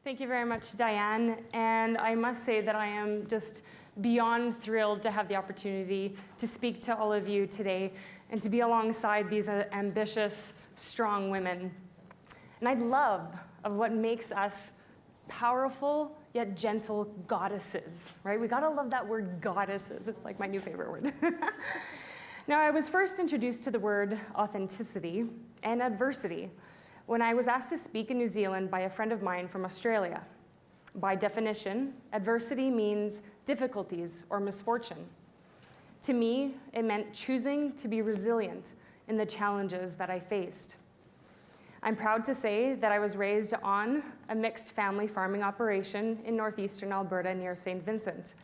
Thank you very much, Diane. And I must say that I am just beyond thrilled to have the opportunity to speak to all of you today and to be alongside these ambitious, strong women. And I love of what makes us powerful yet gentle goddesses, right? We gotta love that word goddesses. It's like my new favorite word. Now, I was first introduced to the word authenticity and adversity when I was asked to speak in New Zealand by a friend of mine from Australia. By definition, adversity means difficulties or misfortune. To me, it meant choosing to be resilient in the challenges that I faced. I'm proud to say that I was raised on a mixed family farming operation in northeastern Alberta near St. Vincent.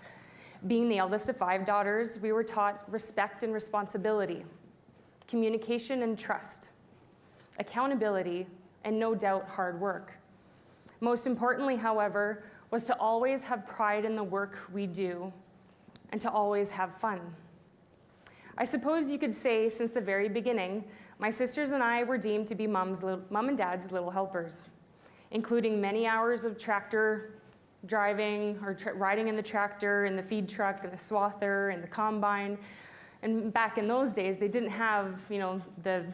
Being the eldest of 5 daughters, we were taught respect and responsibility, communication and trust, accountability, and no doubt hard work. Most importantly, however, was to always have pride in the work we do and to always have fun. I suppose you could say since the very beginning, my sisters and I were deemed to be mom and dad's little helpers, including many hours of tractor driving or riding in the tractor, in the feed truck, in the swather, in the combine. And back in those days, they didn't have, the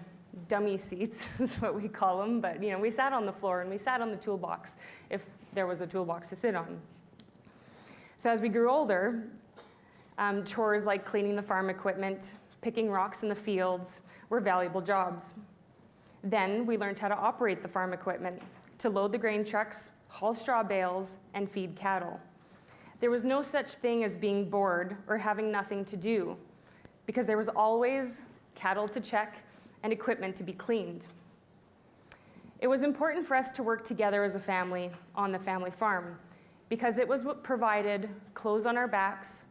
dummy seats is what we call them, but we sat on the floor and we sat on the toolbox if there was a toolbox to sit on. So as we grew older, chores like cleaning the farm equipment, picking rocks in the fields were valuable jobs. Then we learned how to operate the farm equipment, to load the grain trucks, haul straw bales, and feed cattle. There was no such thing as being bored or having nothing to do, because there was always cattle to check and equipment to be cleaned. It was important for us to work together as a family on the family farm, because it was what provided clothes on our backs,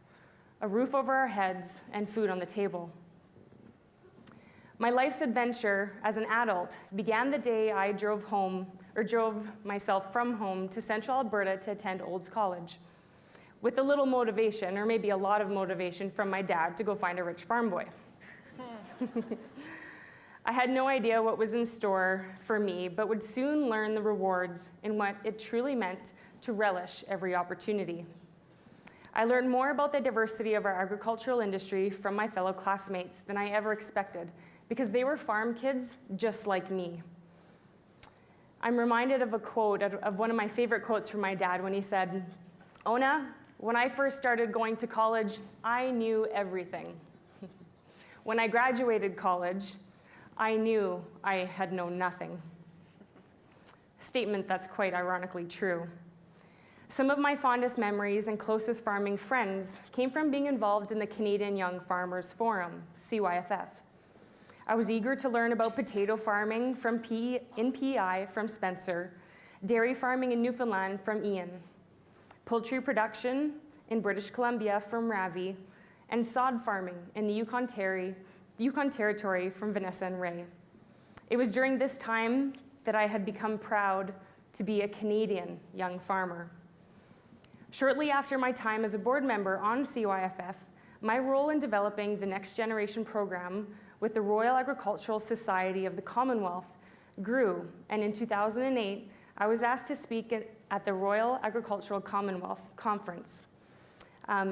a roof over our heads, and food on the table. My life's adventure as an adult began the day I drove myself from home to Central Alberta to attend Olds College, with a little motivation, or maybe a lot of motivation, from my dad to go find a rich farm boy. I had no idea what was in store for me, but would soon learn the rewards in what it truly meant to relish every opportunity. I learned more about the diversity of our agricultural industry from my fellow classmates than I ever expected, because they were farm kids just like me. I'm reminded of a quote, of one of my favorite quotes from my dad when he said, "Ona, when I first started going to college, I knew everything. When I graduated college, I knew I had known nothing." A statement that's quite ironically true. Some of my fondest memories and closest farming friends came from being involved in the Canadian Young Farmers Forum, CYFF. I was eager to learn about potato farming in PEI from Spencer, dairy farming in Newfoundland from Ian, poultry production in British Columbia from Ravi, and sod farming in the Yukon Territory from Vanessa and Ray. It was during this time that I had become proud to be a Canadian young farmer. Shortly after my time as a board member on CYFF, my role in developing the Next Generation program with the Royal Agricultural Society of the Commonwealth grew, and in 2008, I was asked to speak at the Royal Agricultural Commonwealth Conference,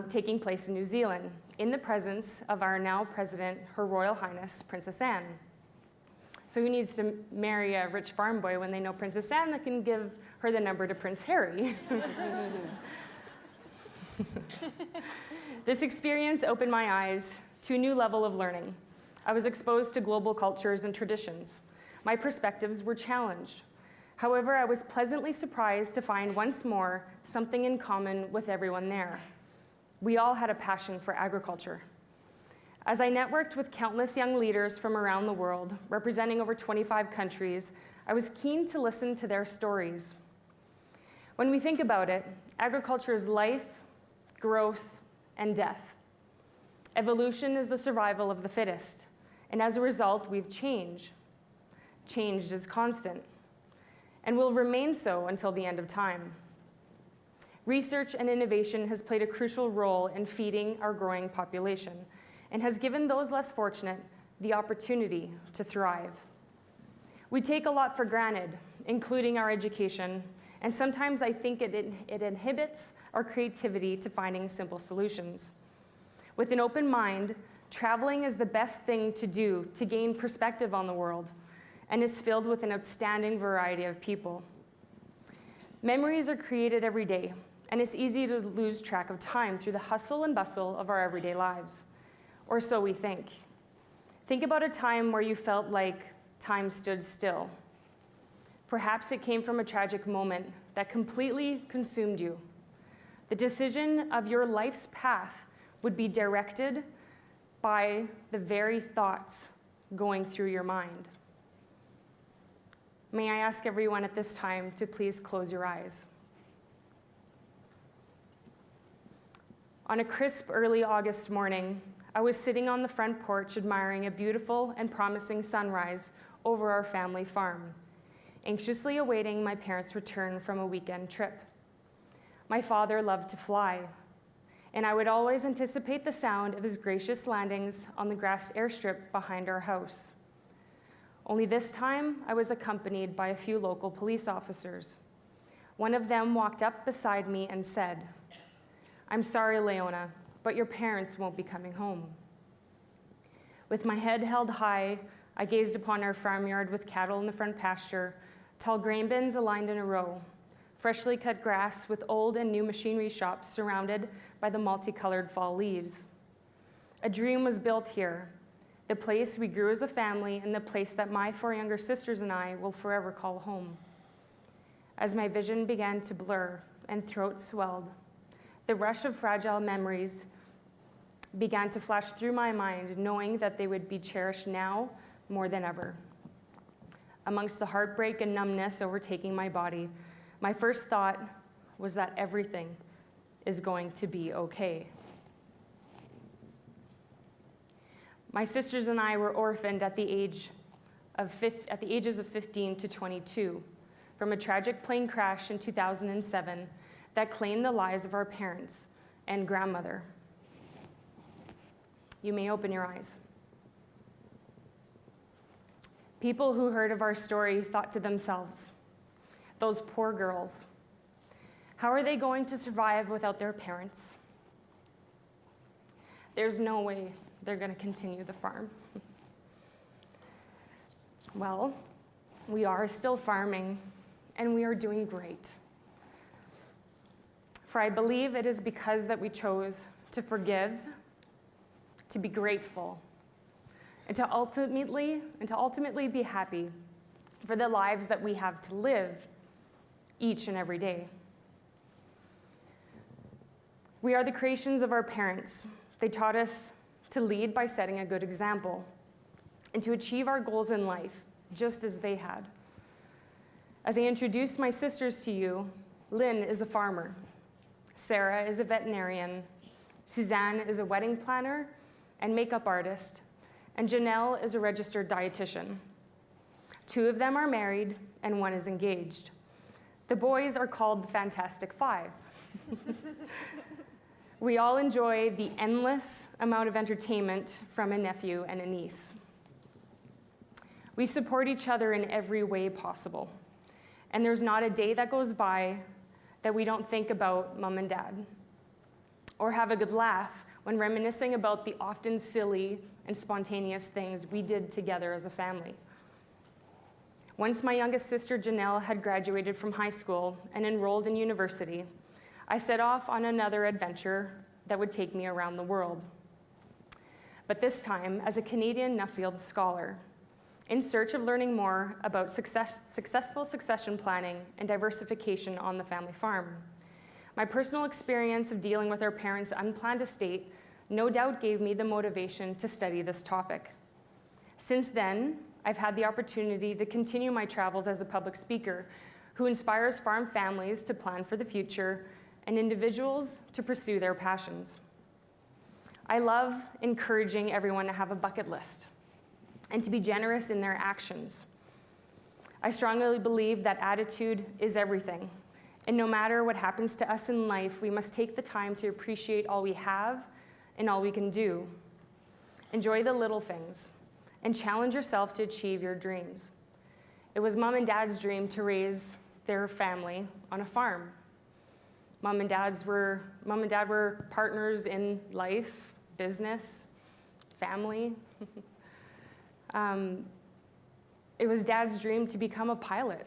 taking place in New Zealand, in the presence of our now President, Her Royal Highness, Princess Anne. So who needs to marry a rich farm boy when they know Princess Anne that can give her the number to Prince Harry? This experience opened my eyes to a new level of learning. I was exposed to global cultures and traditions. My perspectives were challenged. However, I was pleasantly surprised to find once more something in common with everyone there. We all had a passion for agriculture. As I networked with countless young leaders from around the world, representing over 25 countries, I was keen to listen to their stories. When we think about it, agriculture is life, growth, and death. Evolution is the survival of the fittest, and as a result, we've changed. Change is constant, and will remain so until the end of time. Research and innovation has played a crucial role in feeding our growing population and has given those less fortunate the opportunity to thrive. We take a lot for granted, including our education, And sometimes I think it inhibits our creativity to finding simple solutions. With an open mind, traveling is the best thing to do to gain perspective on the world, and is filled with an outstanding variety of people. Memories are created every day, and it's easy to lose track of time through the hustle and bustle of our everyday lives. Or so we think. Think about a time where you felt like time stood still. Perhaps it came from a tragic moment that completely consumed you. The decision of your life's path would be directed by the very thoughts going through your mind. May I ask everyone at this time to please close your eyes. On a crisp early August morning, I was sitting on the front porch admiring a beautiful and promising sunrise over our family farm, anxiously awaiting my parents' return from a weekend trip. My father loved to fly, and I would always anticipate the sound of his gracious landings on the grass airstrip behind our house. Only this time, I was accompanied by a few local police officers. One of them walked up beside me and said, "I'm sorry, Leona, but your parents won't be coming home." With my head held high, I gazed upon our farmyard with cattle in the front pasture, tall grain bins aligned in a row, freshly cut grass with old and new machinery shops surrounded by the multicolored fall leaves. A dream was built here, the place we grew as a family and the place that my 4 younger sisters and I will forever call home. As my vision began to blur and throat swelled, the rush of fragile memories began to flash through my mind, knowing that they would be cherished now more than ever. Amongst the heartbreak and numbness overtaking my body, my first thought was that everything is going to be okay. My sisters and I were orphaned at the ages of 15 to 22 from a tragic plane crash in 2007 that claimed the lives of our parents and grandmother. You may open your eyes. People who heard of our story thought to themselves, "Those poor girls, how are they going to survive without their parents? There's no way they're going to continue the farm." Well, we are still farming, and we are doing great. For I believe it is because that we chose to forgive, to be grateful, and to ultimately be happy for the lives that we have to live each and every day. We are the creations of our parents. They taught us to lead by setting a good example and to achieve our goals in life, just as they had. As I introduce my sisters to you, Lynn is a farmer, Sarah is a veterinarian, Suzanne is a wedding planner and makeup artist, and Janelle is a registered dietitian. 2 of them are married and 1 is engaged. The boys are called the Fantastic Five. We all enjoy the endless amount of entertainment from a nephew and a niece. We support each other in every way possible, and there's not a day that goes by that we don't think about Mom and Dad, or have a good laugh when reminiscing about the often silly and spontaneous things we did together as a family. Once my youngest sister Janelle had graduated from high school and enrolled in university, I set off on another adventure that would take me around the world. But this time as a Canadian Nuffield scholar, in search of learning more about successful succession planning and diversification on the family farm. My personal experience of dealing with our parents' unplanned estate no doubt gave me the motivation to study this topic. Since then, I've had the opportunity to continue my travels as a public speaker who inspires farm families to plan for the future and individuals to pursue their passions. I love encouraging everyone to have a bucket list and to be generous in their actions. I strongly believe that attitude is everything, and no matter what happens to us in life, we must take the time to appreciate all we have and all we can do. Enjoy the little things and challenge yourself to achieve your dreams. It was Mom and Dad's dream to raise their family on a farm. Mom and dad were partners in life, business, family. It was Dad's dream to become a pilot.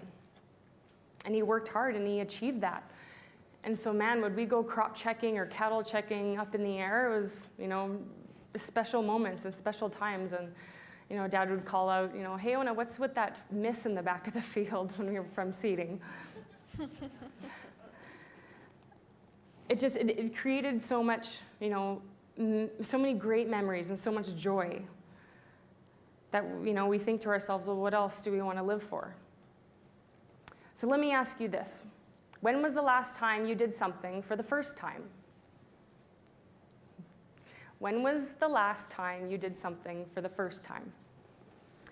And he worked hard and he achieved that. And so, man, would we go crop checking or cattle checking up in the air? It was, special moments and special times. And, Dad would call out, hey, Leona, what's with that miss in the back of the field when we were from seeding? It created so much, so many great memories and so much joy that, we think to ourselves, well, what else do we want to live for? So let me ask you this. When was the last time you did something for the first time? When was the last time you did something for the first time?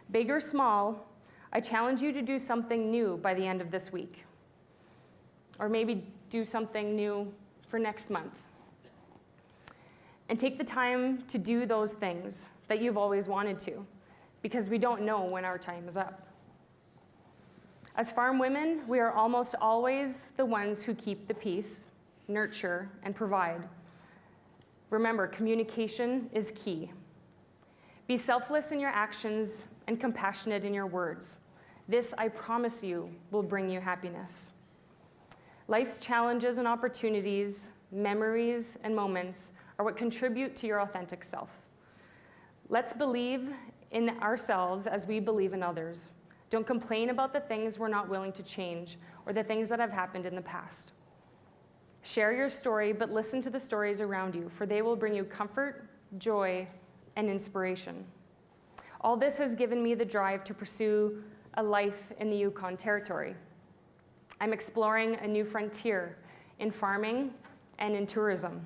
Big or small, I challenge you to do something new by the end of this week. Or maybe do something new for next month. And take the time to do those things that you've always wanted to, because we don't know when our time is up. As farm women, we are almost always the ones who keep the peace, nurture, and provide. Remember, communication is key. Be selfless in your actions and compassionate in your words. This, I promise you, will bring you happiness. Life's challenges and opportunities, memories, and moments are what contribute to your authentic self. Let's believe in ourselves as we believe in others. Don't complain about the things we're not willing to change or the things that have happened in the past. Share your story, but listen to the stories around you, for they will bring you comfort, joy, and inspiration. All this has given me the drive to pursue a life in the Yukon Territory. I'm exploring a new frontier in farming and in tourism.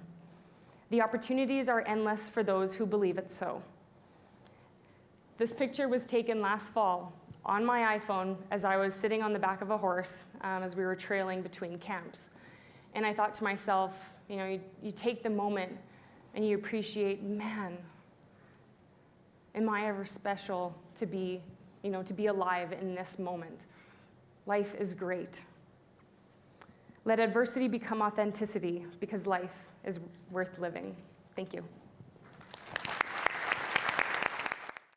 The opportunities are endless for those who believe it so. This picture was taken last fall on my iPhone as I was sitting on the back of a horse as we were trailing between camps. And I thought to myself, you take the moment and you appreciate, man, am I ever special to be alive in this moment? Life is great. Let adversity become authenticity, because life is worth living. Thank you.